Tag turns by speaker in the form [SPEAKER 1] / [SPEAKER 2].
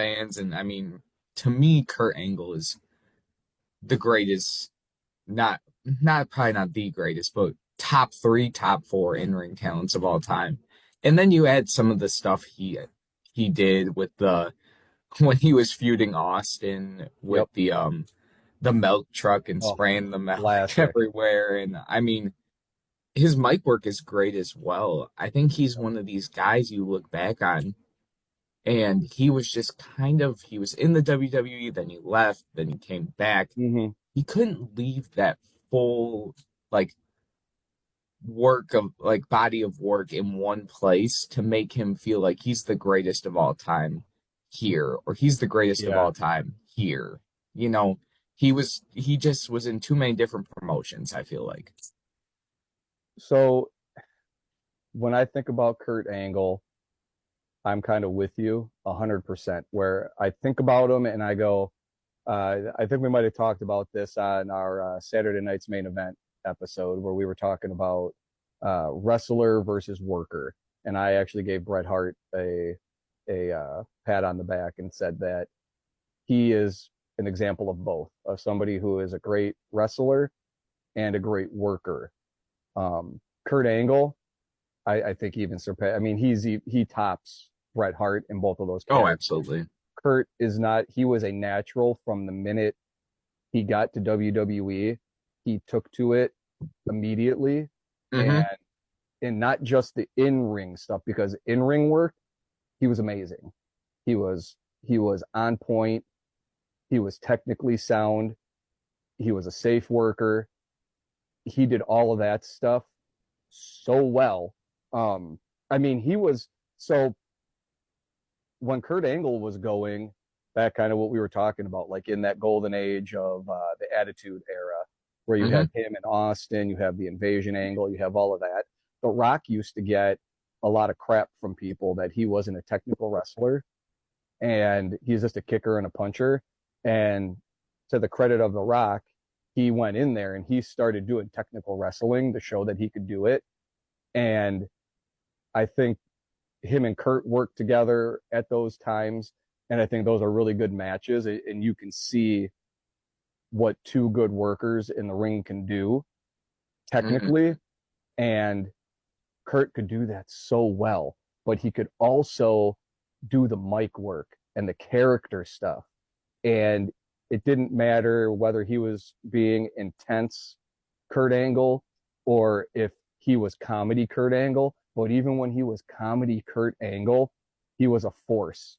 [SPEAKER 1] fans. And I mean, to me, Kurt Angle is the greatest, not probably not the greatest, but top three, top four in-ring talents of all time. And then you add some of the stuff he did with the when he was feuding Austin with
[SPEAKER 2] Yep.
[SPEAKER 1] the milk truck and
[SPEAKER 2] Oh,
[SPEAKER 1] spraying the milk
[SPEAKER 2] classic.
[SPEAKER 1] everywhere. And I mean, his mic work is great as well. I think he's one of these guys you look back on and he was just he was in the WWE, then he left, then he came back.
[SPEAKER 2] Hmm.
[SPEAKER 1] He couldn't leave that full like work of like body of work in one place to make him feel like he's the greatest of all time here or he's the greatest of
[SPEAKER 2] Yeah.
[SPEAKER 1] all time here. You know, he just was in too many different promotions, I feel like.
[SPEAKER 2] So when I think about Kurt Angle, I'm kind of with you 100%. Where I think about him and I go, I think we might have talked about this on our Saturday night's main event episode where we were talking about wrestler versus worker, and I actually gave Bret Hart a pat on the back and said that he is an example of both, of somebody who is a great wrestler and a great worker. Kurt Angle, I think even surpass. I mean, he tops Bret Hart in both of those
[SPEAKER 1] Oh,
[SPEAKER 2] categories.
[SPEAKER 1] absolutely.
[SPEAKER 2] Kurt is not. He was a natural from the minute he got to WWE. He took to it immediately,
[SPEAKER 1] Hmm.
[SPEAKER 2] and not just the in ring stuff, because in ring work he was amazing. He was on point. He was technically sound. He was a safe worker. He did all of that stuff so well. Um, I mean, he was so when Kurt Angle was going, that kind of what we were talking about, like in that golden age of the Attitude Era, where you
[SPEAKER 1] Hmm.
[SPEAKER 2] have him in Austin, you have the invasion angle, you have all of that. The Rock used to get a lot of crap from people that he wasn't a technical wrestler and he's just a kicker and a puncher. And to the credit of The Rock, he went in there and he started doing technical wrestling to show that he could do it. And I think him and Kurt worked together at those times. And I think those are really good matches. And you can see what two good workers in the ring can do
[SPEAKER 1] Hmm.
[SPEAKER 2] technically. And Kurt could do that so well, but he could also do the mic work and the character stuff. And it didn't matter whether he was being intense Kurt Angle or if he was comedy Kurt Angle. But even when he was comedy Kurt Angle, he was a force.